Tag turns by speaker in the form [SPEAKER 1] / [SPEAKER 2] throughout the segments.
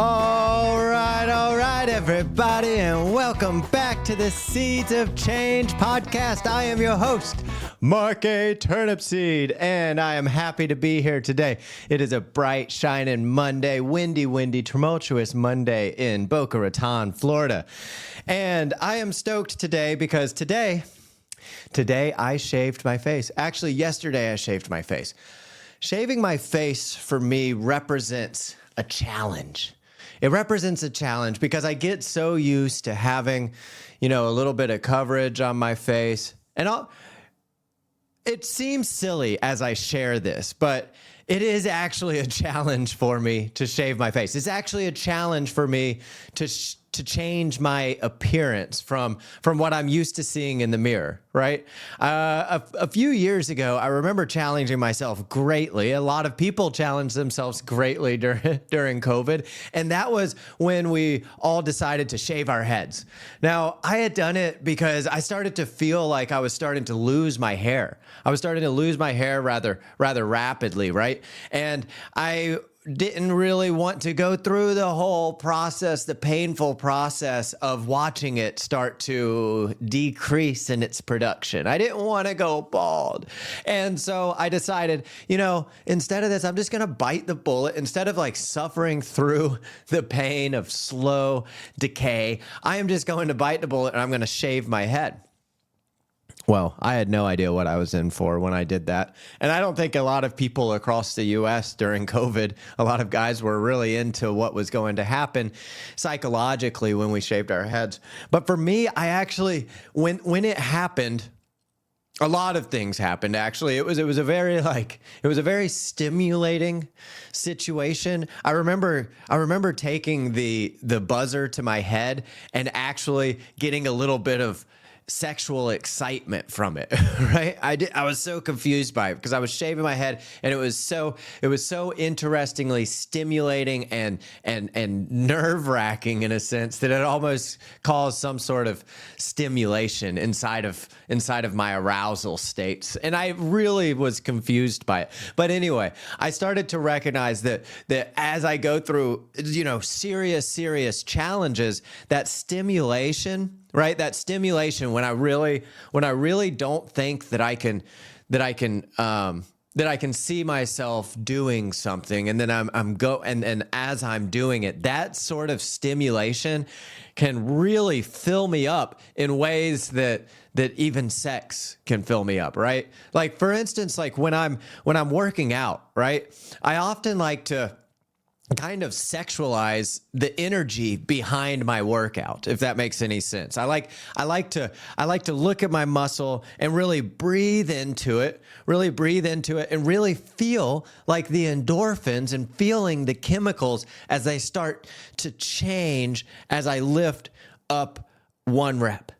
[SPEAKER 1] All right, everybody, and welcome back to the Seeds of Change podcast. I am your host, Mark A. Turnipseed, and I am happy to be here today. It is a bright, shining Monday, windy, tumultuous Monday in Boca Raton, Florida. And I am stoked today because today I shaved my face. Actually, yesterday I shaved my face. Shaving my face for me represents a challenge. It represents a challenge because I get so used to having, a little bit of coverage on my face. And it seems silly as I share this, but it is actually a challenge for me to shave my face. It's actually a challenge for me to change my appearance from what I'm used to seeing in the mirror, right? A few years ago, I remember challenging myself greatly. A lot of people challenged themselves greatly during COVID, and that was when we all decided to shave our heads. Now, I had done it because I started to feel like I was starting to lose my hair. I was starting to lose my hair rather rapidly, right? And I didn't really want to go through the whole process, the painful process of watching it start to decrease in its production. I didn't want to go bald. And so I decided, instead of this, I'm just going to bite the bullet. Instead of suffering through the pain of slow decay, I am just going to bite the bullet and I'm going to shave my head. Well, I had no idea what I was in for when I did that. And I don't think a lot of people across the U.S. during COVID, a lot of guys were really into what was going to happen psychologically when we shaved our heads. But for me, I actually, when it happened, a lot of things happened, actually. It was a very stimulating situation. I remember taking the buzzer to my head and actually getting a little bit of sexual excitement from it, right? I was so confused by it because I was shaving my head and it was so interestingly stimulating and nerve-wracking in a sense that it almost caused some sort of stimulation inside of my arousal states. And I really was confused by it. But anyway, I started to recognize that as I go through, serious challenges, that stimulation, right? That stimulation when I really don't think that I can see myself doing something, and then and as I'm doing it, that sort of stimulation can really fill me up in ways that even sex can fill me up, right? Like for instance, when I'm working out, right? I often like to kind of sexualize the energy behind my workout, if that makes any sense. I like to look at my muscle and really breathe into it and really feel like the endorphins and feeling the chemicals as they start to change as I lift up one rep.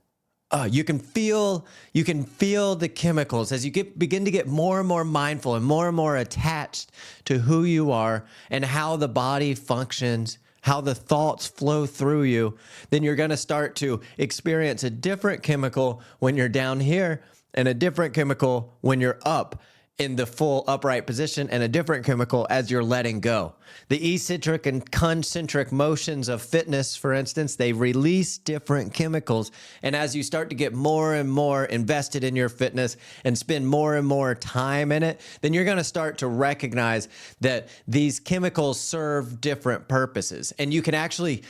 [SPEAKER 1] You can feel the chemicals as you begin to get more and more mindful and more attached to who you are and how the body functions, how the thoughts flow through you. Then you're going to start to experience a different chemical when you're down here and a different chemical when you're up in the full upright position and a different chemical as you're letting go. The eccentric and concentric motions of fitness, for instance, they release different chemicals. And as you start to get more and more invested in your fitness and spend more and more time in it, then you're going to start to recognize that these chemicals serve different purposes. And you can actually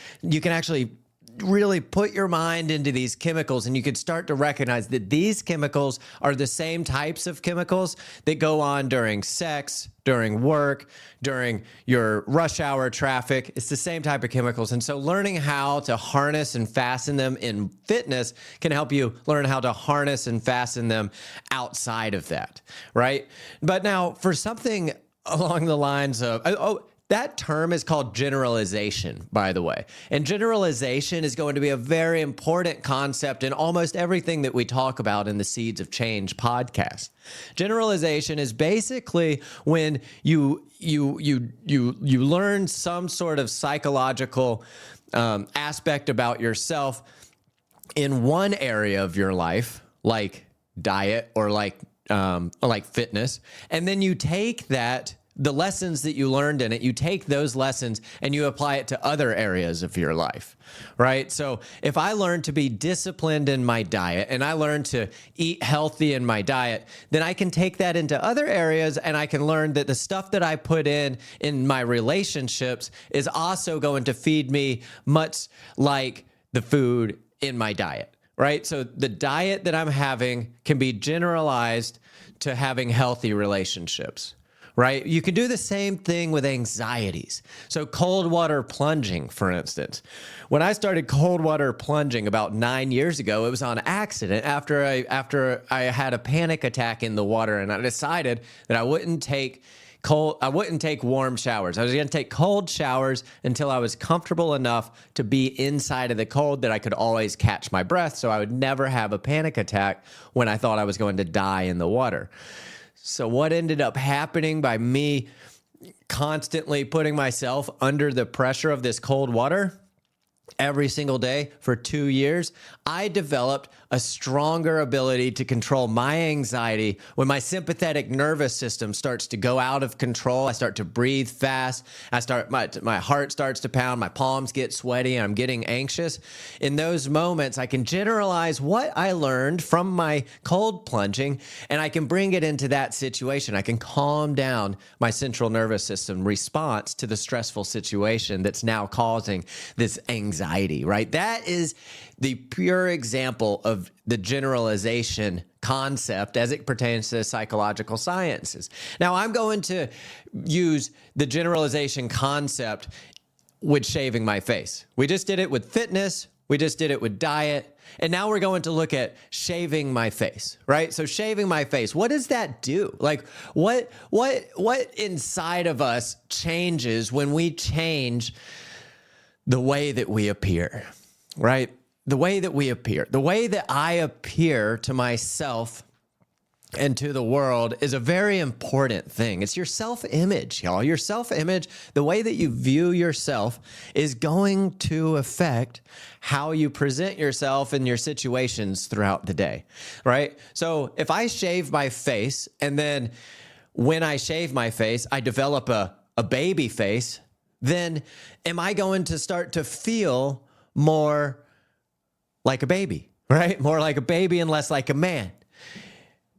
[SPEAKER 1] really put your mind into these chemicals, and you could start to recognize that these chemicals are the same types of chemicals that go on during sex, during work, during your rush hour traffic. It's the same type of chemicals. And so learning how to harness and fasten them in fitness can help you learn how to harness and fasten them outside of that, right? But now for something along the lines of, that term is called generalization, by the way. And generalization is going to be a very important concept in almost everything that we talk about in the Seeds of Change podcast. Generalization is basically when you learn some sort of psychological aspect about yourself in one area of your life, like diet or like fitness, and then you take that the lessons that you learned in it, you take those lessons and you apply it to other areas of your life, right? So if I learn to be disciplined in my diet and I learn to eat healthy in my diet, then I can take that into other areas and I can learn that the stuff that I put in my relationships is also going to feed me much like the food in my diet, right? So the diet that I'm having can be generalized to having healthy relationships, right? You can do the same thing with anxieties. So cold water plunging, for instance. When I started cold water plunging about 9 years ago, it was on accident after I had a panic attack in the water, and I decided that I wouldn't take warm showers. I was going to take cold showers until I was comfortable enough to be inside of the cold that I could always catch my breath, so I would never have a panic attack when I thought I was going to die in the water. So what ended up happening by me constantly putting myself under the pressure of this cold water every single day for 2 years, I developed a stronger ability to control my anxiety. When my sympathetic nervous system starts to go out of control, I start to breathe fast. My heart starts to pound, my palms get sweaty, and I'm getting anxious. In those moments, I can generalize what I learned from my cold plunging, and I can bring it into that situation. I can calm down my central nervous system response to the stressful situation that's now causing this anxiety, right? That is the pure example of the generalization concept as it pertains to the psychological sciences. Now, I'm going to use the generalization concept with shaving my face. We just did it with fitness. We just did it with diet. And now we're going to look at shaving my face, right? So shaving my face, what does that do? Like what inside of us changes when we change the way that we appear, right? The way that we appear, the way that I appear to myself and to the world is a very important thing. It's your self-image, y'all. Your self-image, the way that you view yourself is going to affect how you present yourself in your situations throughout the day, right? So if I shave my face and then when I shave my face, I develop a baby face, then am I going to start to feel more like a baby, right? More like a baby and less like a man.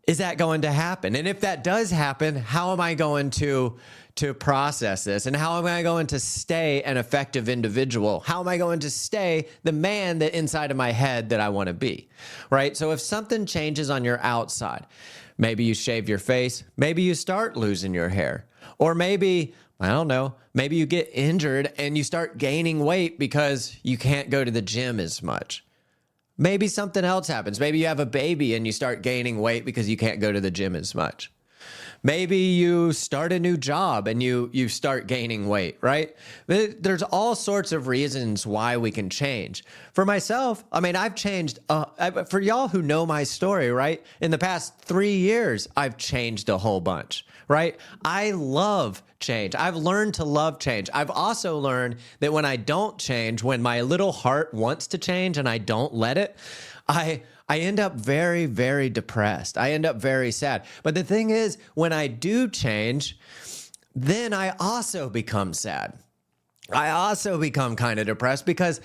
[SPEAKER 1] Is that going to happen? And if that does happen, how am I going to process this? And how am I going to stay an effective individual? How am I going to stay the man that inside of my head that I want to be, right? So if something changes on your outside, maybe you shave your face, maybe you start losing your hair, or maybe, I don't know, maybe you get injured and you start gaining weight because you can't go to the gym as much. Maybe something else happens. Maybe you have a baby and you start gaining weight because you can't go to the gym as much. Maybe you start a new job and you start gaining weight, right? There's all sorts of reasons why we can change. For myself, I mean, I've changed. For y'all who know my story, right? In the past 3 years, I've changed a whole bunch, right? I love change. I've learned to love change. I've also learned that when I don't change, when my little heart wants to change and I don't let it, I end up very, very depressed. I end up very sad. But the thing is, when I do change, then I also become sad. I also become kind of depressed because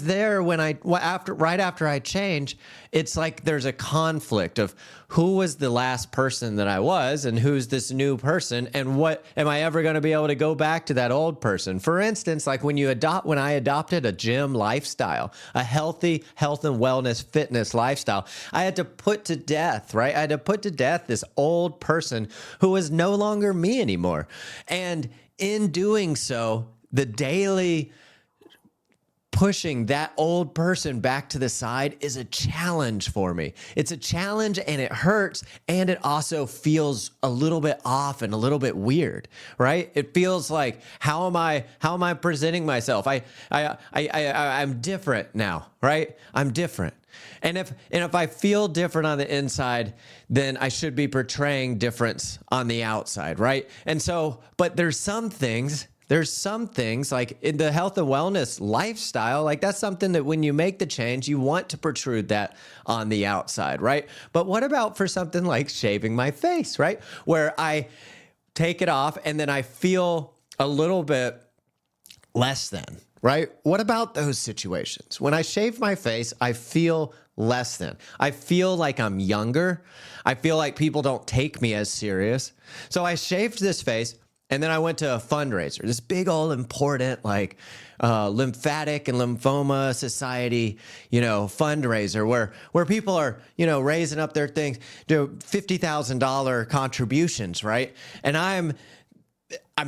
[SPEAKER 1] there, right after I change, it's like there's a conflict of who was the last person that I was and who's this new person, and what am I ever going to be able to go back to that old person? For instance, like when I adopted a gym lifestyle, a healthy health and wellness fitness lifestyle, I had to put to death, right? I had to put to death this old person who was no longer me anymore. And in doing so, the daily pushing that old person back to the side is a challenge for me. It's a challenge and it hurts, and it also feels a little bit off and a little bit weird, right? It feels like, how am I presenting myself? I'm different now, right? I'm different. And if I feel different on the inside, then I should be portraying difference on the outside, right? And so, but there's some things like in the health and wellness lifestyle, like that's something that when you make the change, you want to protrude that on the outside, right? But what about for something like shaving my face, right? Where I take it off, and then I feel a little bit less than, right? What about those situations? When I shave my face, I feel less than. I feel like I'm younger. I feel like people don't take me as serious. So I shaved this face, and then I went to a fundraiser, this big old important lymphatic and lymphoma society, fundraiser where people are, raising up their things, do $50,000 contributions, right? And I'm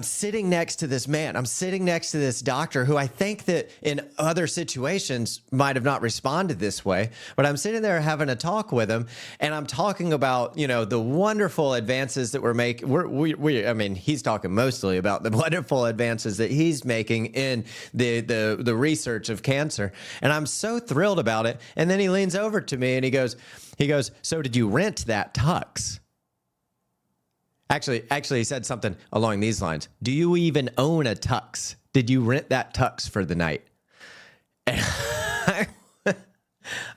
[SPEAKER 1] sitting next to this man. I'm sitting next to this doctor who I think that in other situations might have not responded this way, but I'm sitting there having a talk with him, and I'm talking about, the wonderful advances that we're making. He's talking mostly about the wonderful advances that he's making in the research of cancer. And I'm so thrilled about it. And then he leans over to me and he goes, "So did you rent that tux?" Actually, he said something along these lines. "Do you even own a tux? Did you rent that tux for the night?" And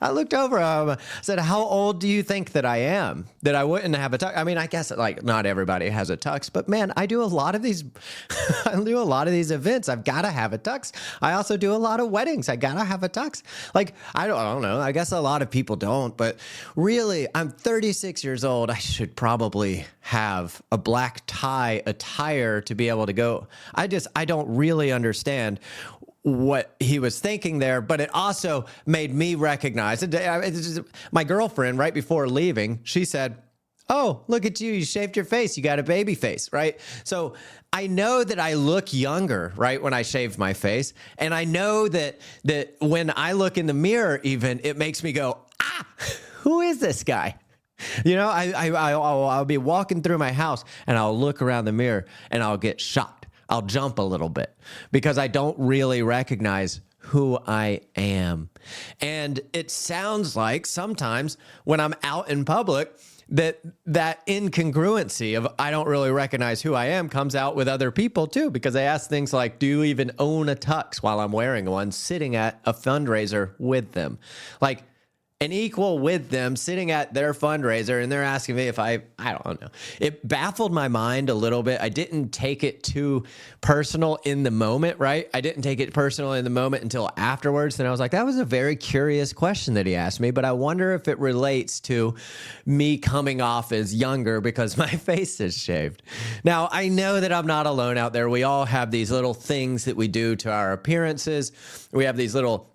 [SPEAKER 1] I looked over him. I said, "How old do you think that I am? That I wouldn't have a tux?" I mean, I guess not everybody has a tux, but man, I do a lot of these. I do a lot of these events. I've got to have a tux. I also do a lot of weddings. I got to have a tux. I don't know. I guess a lot of people don't, but really, I'm 36 years old. I should probably have a black tie attire to be able to go. I don't really understand what he was thinking there, but it also made me recognize it. My girlfriend, right before leaving, she said, "Oh, look at you. You shaved your face. You got a baby face," right? So I know that I look younger, right, when I shave my face. And I know that when I look in the mirror, even, it makes me go, who is this guy? I'll be walking through my house and I'll look around the mirror and I'll get shocked. I'll jump a little bit because I don't really recognize who I am. And it sounds like sometimes when I'm out in public, that incongruency of I don't really recognize who I am comes out with other people too, because they ask things like, "Do you even own a tux?" while I'm wearing one, sitting at a fundraiser with them. Like, an equal with them sitting at their fundraiser, and they're asking me if I don't know. It baffled my mind a little bit. I didn't take it too personal in the moment, right? I didn't take it personal in the moment until afterwards. And I was like, that was a very curious question that he asked me, but I wonder if it relates to me coming off as younger because my face is shaved. Now, I know that I'm not alone out there. We all have these little things that we do to our appearances. We have these little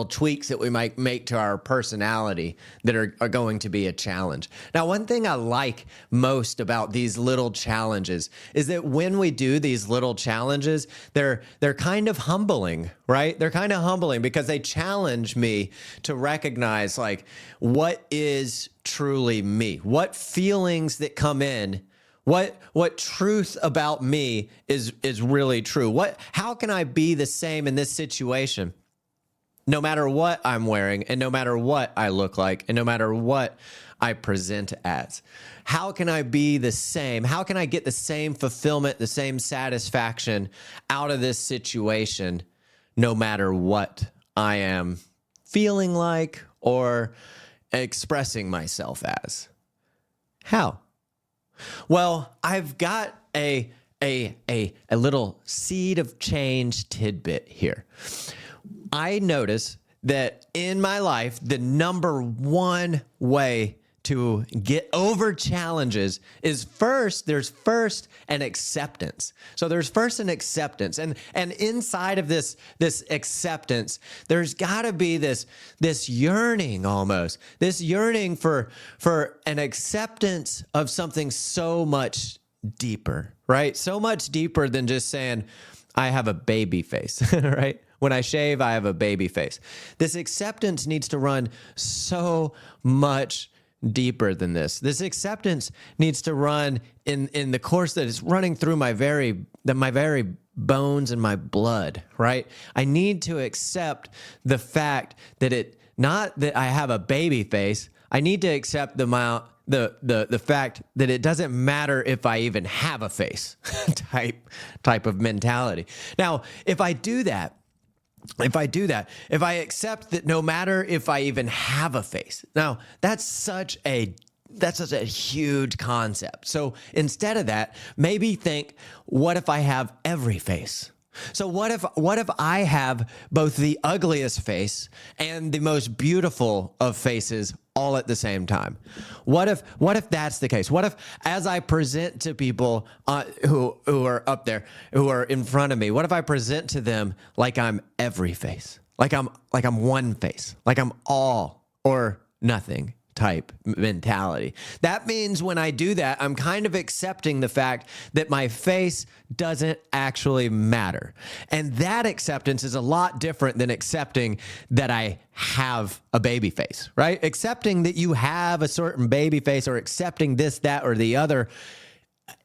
[SPEAKER 1] tweaks that we might make to our personality that are going to be a challenge. Now, one thing I like most about these little challenges is that when we do these little challenges, they're kind of humbling, right? They're kind of humbling because they challenge me to recognize what is truly me, what feelings that come in. What truth about me is really true? How can I be the same in this situation? No matter what I'm wearing and no matter what I look like and no matter what I present as. How can I be the same? How can I get the same fulfillment, the same satisfaction out of this situation no matter what I am feeling like or expressing myself as? How? Well, I've got a little seed of change tidbit here. I notice that in my life, the number one way to get over challenges is there's first an acceptance. So there's first an acceptance. And inside of this acceptance, there's got to be this yearning almost, this yearning for an acceptance of something so much deeper, right? So much deeper than just saying, I have a baby face, right? When I shave, I have a baby face. This acceptance needs to run so much deeper than this. This acceptance needs to run in the course that is running through my very bones and my blood, right? I need to accept the fact that not that I have a baby face. I need to accept the fact that it doesn't matter if I even have a face type of mentality. Now, if I accept that no matter if I even have a face, now that's such a that's such a huge concept. So instead of that, maybe think, what if I have every face? So what if I have both the ugliest face and the most beautiful of faces all at the same time? What if that's the case? What if, as I present to people who are up there, who are in front of me, what if I present to them like I'm every face, like I'm one face, like I'm all or nothing type mentality? That means when I do that, I'm kind of accepting the fact that my face doesn't actually matter. And that acceptance is a lot different than accepting that I have a baby face, right? Accepting that you have a certain baby face, or accepting this, that, or the other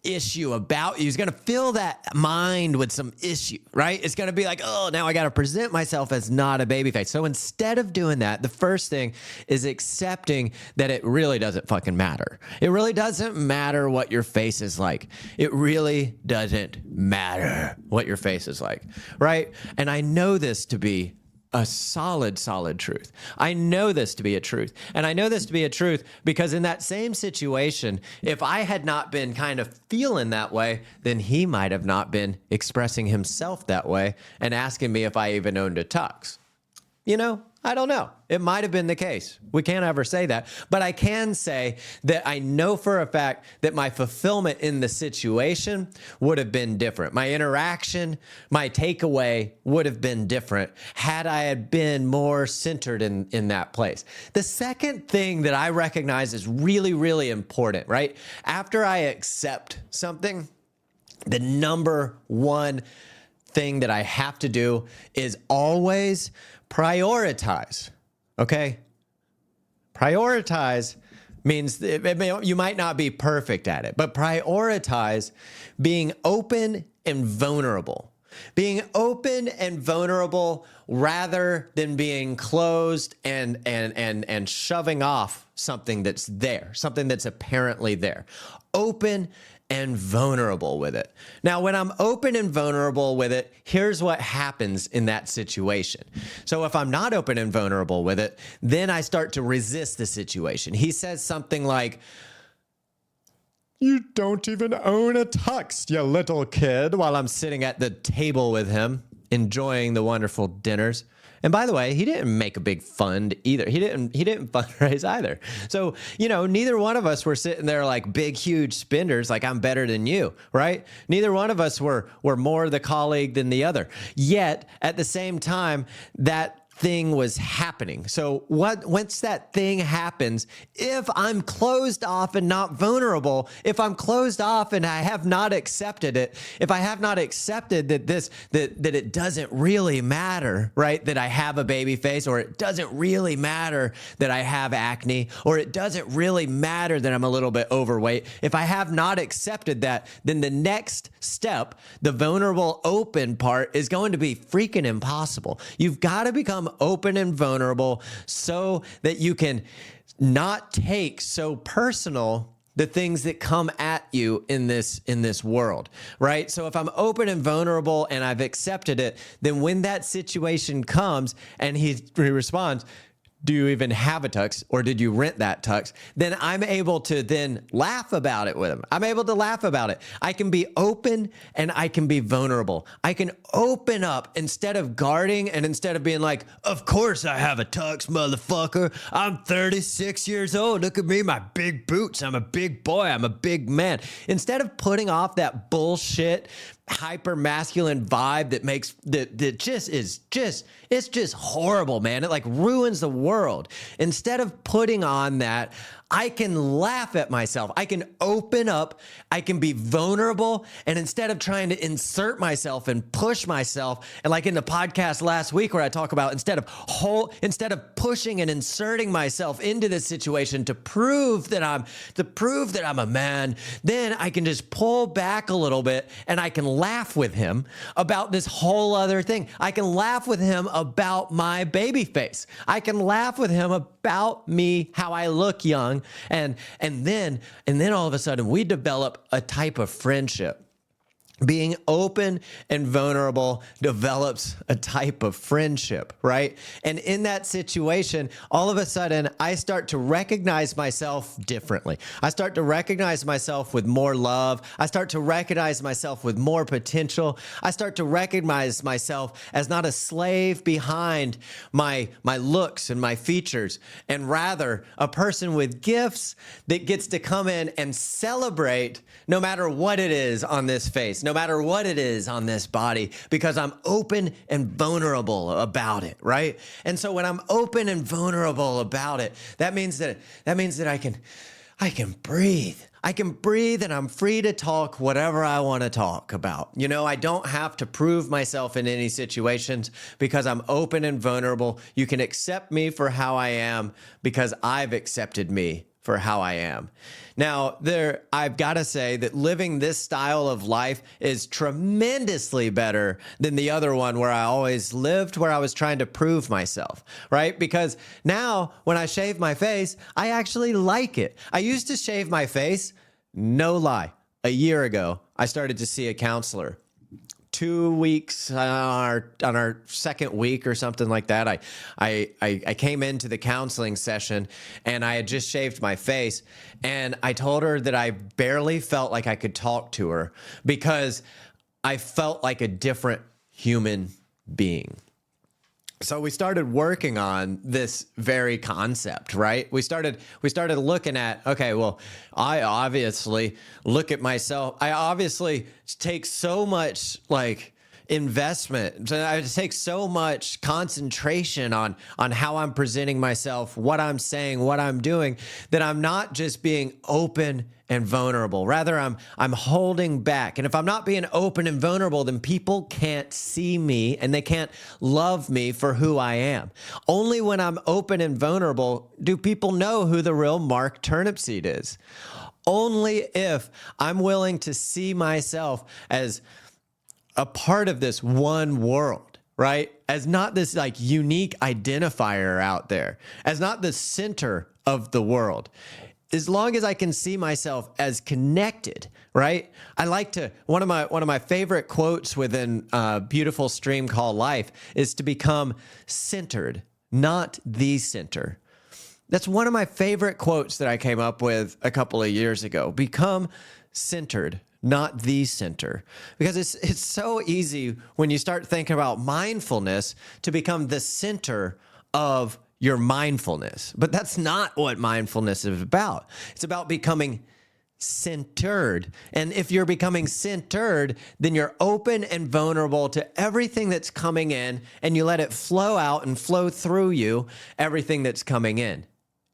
[SPEAKER 1] issue about you is going to fill that mind with some issue, right? It's going to be like, oh, now I got to present myself as not a baby face. So instead of doing that, the first thing is accepting that it really doesn't fucking matter. It really doesn't matter what your face is like. It really doesn't matter what your face is like, right? And I know this to be a solid truth. I know this to be a truth. And I know this to be a truth because in that same situation, if I had not been kind of feeling that way, then he might have not been expressing himself that way and asking me if I even owned a tux. You know, I don't know. It might have been the case. We can't ever say that. But I can say that I know for a fact that my fulfillment in the situation would have been different. My interaction, my takeaway would have been different had I had been more centered in that place. The second thing that I recognize is really, really important, right? After I accept something, the number one thing that I have to do is always prioritize. Okay? Prioritize means you might not be perfect at it, but prioritize being open and vulnerable. Being open and vulnerable rather than being closed and shoving off something that's there, something that's apparently there. Open and vulnerable with it. Now, when I'm open and vulnerable with it, here's what happens in that situation. So if I'm not open and vulnerable with it, then I start to resist the situation. He says something like, "You don't even own a tux, you little kid," while I'm sitting at the table with him, enjoying the wonderful dinners. And by the way, he didn't make a big fund either. He didn't fundraise either. So, you know, neither one of us were sitting there like big, huge spenders, like I'm better than you, right? Neither one of us were more the colleague than the other. Yet, at the same time, that thing was happening. So once that thing happens, if I'm closed off and not vulnerable, if I'm closed off and I have not accepted it, if I have not accepted that it doesn't really matter, right? That I have a baby face, or it doesn't really matter that I have acne, or it doesn't really matter that I'm a little bit overweight. If I have not accepted that, then the next step, the vulnerable, open part, is going to be freaking impossible. You've got to become open and vulnerable so that you can not take so personal the things that come at you in this world, right? So if I'm open and vulnerable and I've accepted it, then when that situation comes and he responds, "Do you even have a tux, or did you rent that tux?" Then I'm able to then laugh about it with him. I'm able to laugh about it. I can be open and I can be vulnerable. I can open up instead of guarding and instead of being like, "Of course I have a tux, motherfucker. I'm 36 years old. Look at me, my big boots. I'm a big boy. I'm a big man." Instead of putting off that bullshit hyper masculine vibe that it's just horrible, man. It like ruins the world. Instead of putting on that, I can laugh at myself. I can open up. I can be vulnerable. And instead of trying to insert myself and push myself, and like in the podcast last week where I talk about instead of pushing and inserting myself into this situation to prove that I'm a man, then I can just pull back a little bit and I can laugh with him about this whole other thing. I can laugh with him about my baby face. I can laugh with him about me, how I look young. And then all of a sudden we develop a type of friendship Being open and vulnerable develops a type of friendship, right? And in that situation, all of a sudden, I start to recognize myself differently. I start to recognize myself with more love. I start to recognize myself with more potential. I start to recognize myself as not a slave behind my looks and my features, and rather a person with gifts that gets to come in and celebrate no matter what it is on this face, no matter what it is on this body, because I'm open and vulnerable about it, right? And so when I'm open and vulnerable about it, that means that I can breathe. I can breathe and I'm free to talk whatever I want to talk about. You know, I don't have to prove myself in any situations because I'm open and vulnerable. You can accept me for how I am because I've accepted me for how I am. Now, I've got to say that living this style of life is tremendously better than the other one where I always lived, where I was trying to prove myself, right? Because now when I shave my face, I actually like it. I used to shave my face, no lie. A year ago, I started to see a counselor. 2 weeks on our second week or something like that, I came into the counseling session and I had just shaved my face, and I told her that I barely felt like I could talk to her because I felt like a different human being. So we started working on this very concept, right? We started looking at, okay, well, I obviously look at myself. I obviously take so much investment. I take so much concentration on how I'm presenting myself, what I'm saying, what I'm doing, that I'm not just being open and vulnerable. Rather, I'm holding back. And if I'm not being open and vulnerable, then people can't see me and they can't love me for who I am. Only when I'm open and vulnerable do people know who the real Mark Turnipseed is. Only if I'm willing to see myself as a part of this one world, right? As not this unique identifier out there, as not the center of the world. As long as I can see myself as connected, right? I like to, one of my favorite quotes within a beautiful stream called life is to become centered, not the center. That's one of my favorite quotes that I came up with a couple of years ago. Become centered, not the center. Because it's so easy when you start thinking about mindfulness to become the center of your mindfulness. But that's not what mindfulness is about. It's about becoming centered. And if you're becoming centered, then you're open and vulnerable to everything that's coming in, and you let it flow out and flow through you, everything that's coming in.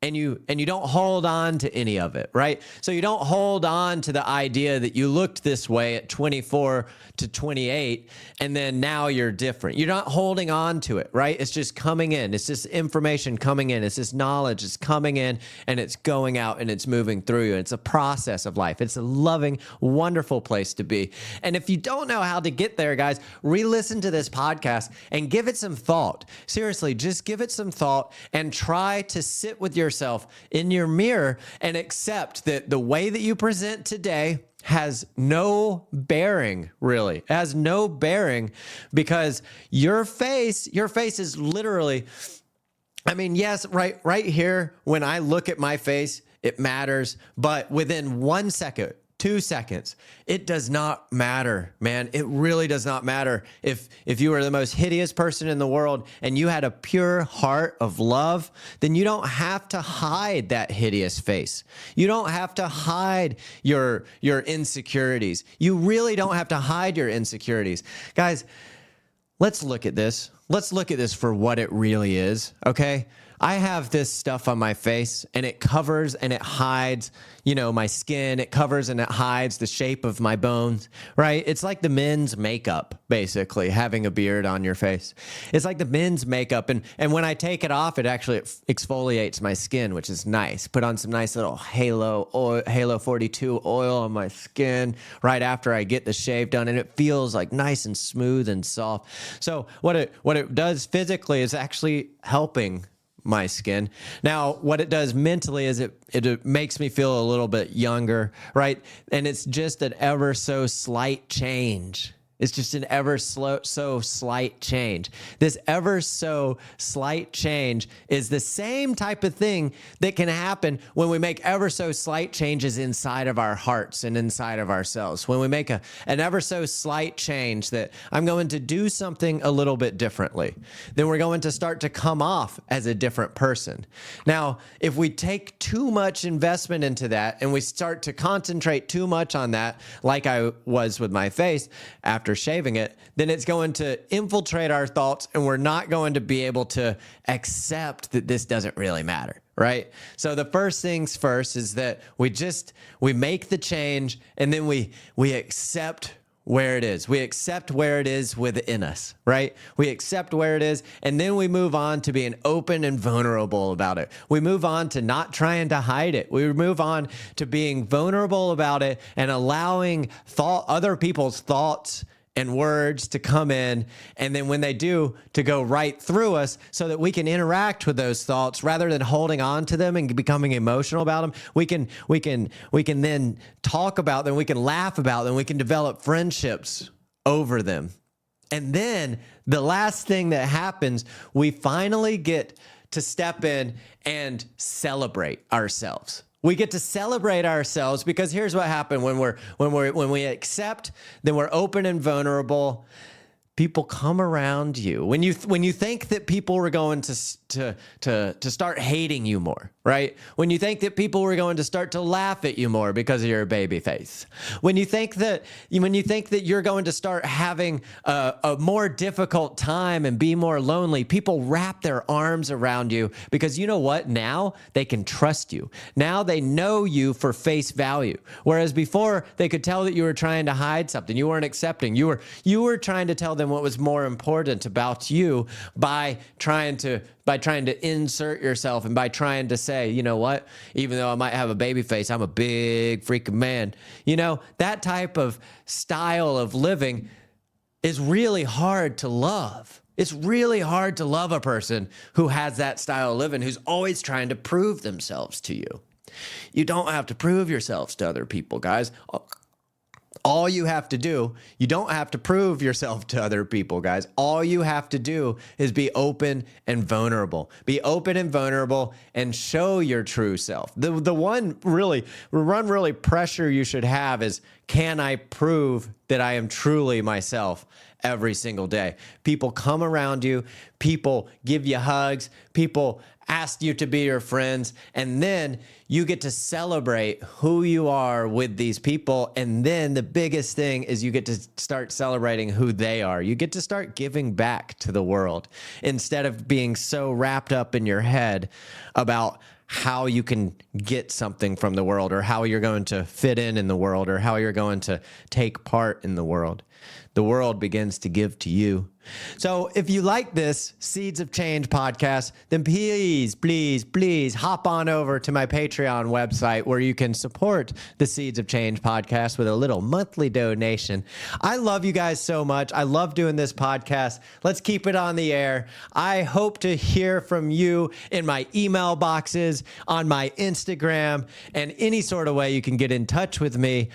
[SPEAKER 1] And you don't hold on to any of it, right? So you don't hold on to the idea that you looked this way at 24 to 28, and then now you're different. You're not holding on to it, right? It's just coming in. It's just information coming in. It's just knowledge. It's coming in, and it's going out, and it's moving through you. It's a process of life. It's a loving, wonderful place to be. And if you don't know how to get there, guys, re-listen to this podcast and give it some thought. Seriously, just give it some thought and try to sit with yourself in your mirror and accept that the way that you present today has no bearing, really. It has no bearing because your face is literally, I mean, yes, right here, when I look at my face, it matters, but within 1 second, 2 seconds, it does not matter, man. It really does not matter. If you were the most hideous person in the world and you had a pure heart of love, then you don't have to hide that hideous face. You don't have to hide your insecurities. You really don't have to hide your insecurities. Guys, let's look at this. Let's look at this for what it really is, okay? I have this stuff on my face, and it covers and it hides, my skin. It covers and it hides the shape of my bones, right? It's like the men's makeup, basically, having a beard on your face. It's like the men's makeup, and when I take it off, it actually exfoliates my skin, which is nice. Put on some nice little Halo 42 oil on my skin right after I get the shave done, and it feels like nice and smooth and soft. So what it does physically is actually helping my skin. Now, what it does mentally is it makes me feel a little bit younger, right? And it's just an ever so slight change. It's just an ever so slight change. This ever so slight change is the same type of thing that can happen when we make ever so slight changes inside of our hearts and inside of ourselves. When we make an ever so slight change that I'm going to do something a little bit differently, then we're going to start to come off as a different person. Now, if we take too much investment into that and we start to concentrate too much on that, like I was with my face after shaving it, then it's going to infiltrate our thoughts and we're not going to be able to accept that this doesn't really matter, right? So the first things first is that we make the change and then we accept where it is. We accept where it is within us, right? We accept where it is, and then we move on to being open and vulnerable about it. We move on to not trying to hide it. We move on to being vulnerable about it and allowing other people's thoughts and words to come in, and then when they do, to go right through us so that we can interact with those thoughts rather than holding on to them and becoming emotional about them. We can then talk about them, we can laugh about them, we can develop friendships over them. And then the last thing that happens, we finally get to step in and celebrate ourselves. We get to celebrate ourselves because here's what happened when we accept, then we're open and vulnerable. People come around you. When you think that people were going to start hating you more, right? When you think that people were going to start to laugh at you more because of your baby face. When you think that you're going to start having a more difficult time and be more lonely, people wrap their arms around you because you know what? Now they can trust you. Now they know you for face value. Whereas before they could tell that you were trying to hide something. You weren't accepting. You were trying to tell them what was more important about you by trying to insert yourself and by trying to say, you know what, even though I might have a baby face, I'm a big freaking man. You know, that type of style of living is really hard to love. It's really hard to love a person who has that style of living, who's always trying to prove themselves to you. You don't have to prove yourselves to other people, guys. All you have to do, you don't have to prove yourself to other people, guys. All you have to do is be open and vulnerable. Be open and vulnerable and show your true self. The one really pressure you should have is, can I prove that I am truly myself every single day? People come around you, people give you hugs, people ask you to be your friends, and then you get to celebrate who you are with these people. And then the biggest thing is you get to start celebrating who they are. You get to start giving back to the world instead of being so wrapped up in your head about how you can get something from the world or how you're going to fit in the world or how you're going to take part in the world. The world begins to give to you. So if you like this Seeds of Change podcast, then please hop on over to my Patreon website where you can support the Seeds of Change podcast with a little monthly donation. I love you guys so much. I love doing this podcast. Let's keep it on the air. I hope to hear from you in my email boxes, on my Instagram, and any sort of way you can get in touch with me.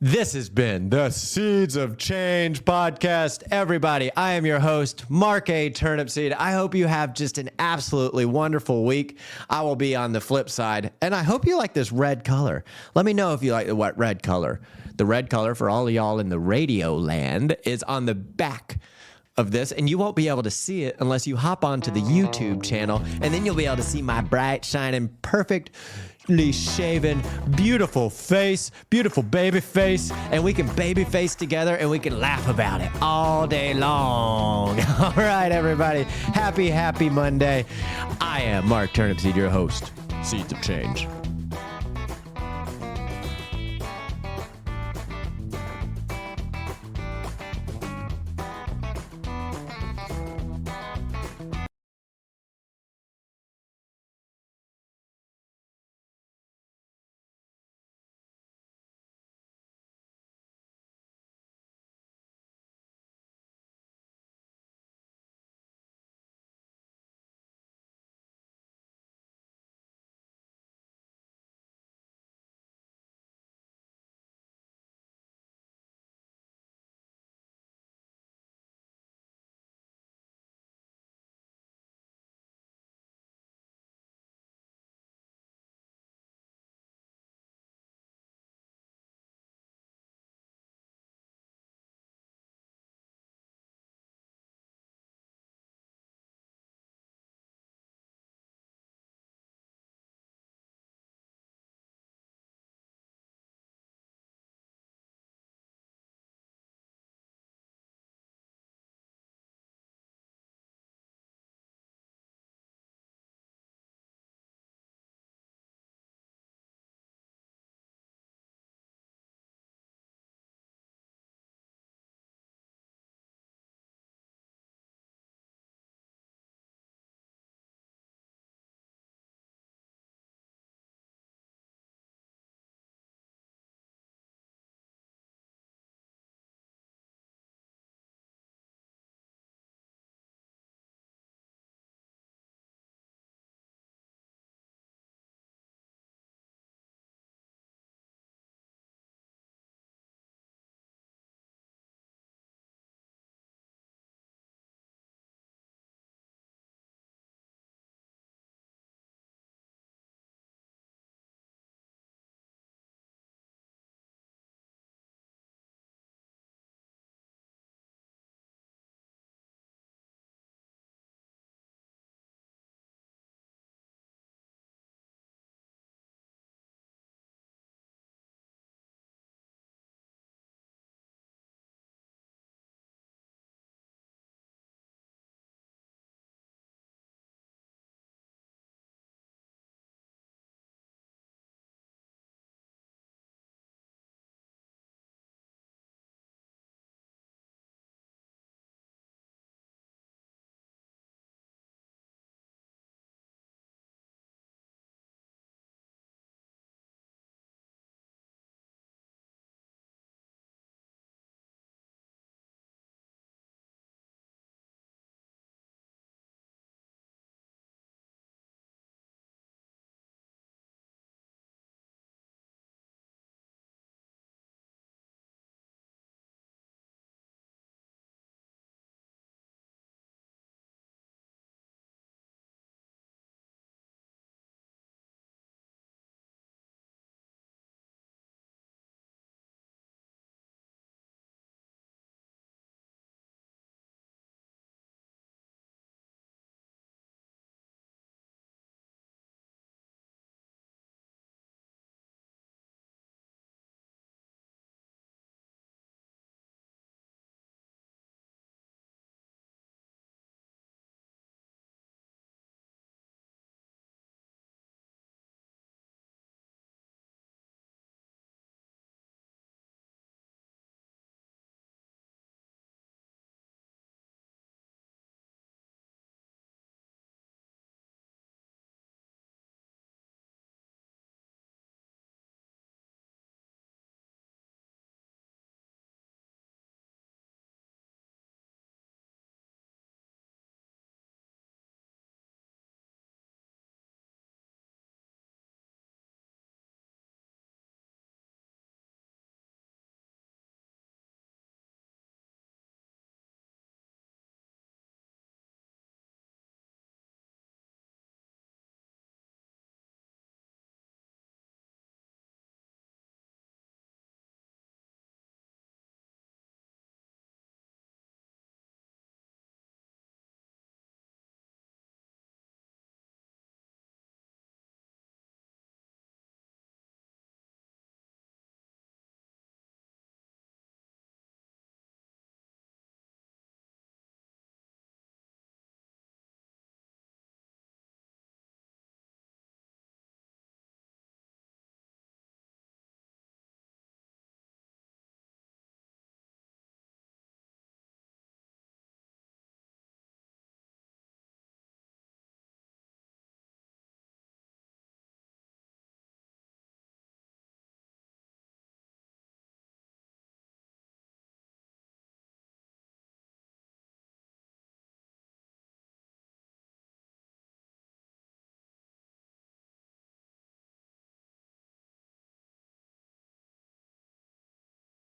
[SPEAKER 1] This has been the Seeds of Change podcast. Everybody, I am your host, Mark A. Turnipseed. I hope you have just an absolutely wonderful week. I will be on the flip side, and I hope you like this red color. Let me know if you like the red color. The red color, for all of y'all in the radio land, is on the back of this, and you won't be able to see it unless you hop onto the YouTube channel, and then you'll be able to see my bright, shining, perfectly shaven, beautiful face, beautiful baby face, and we can baby face together and we can laugh about it all day long. All right, everybody. Happy Monday. I am Mark Turnipseed, your host. Seeds of Change.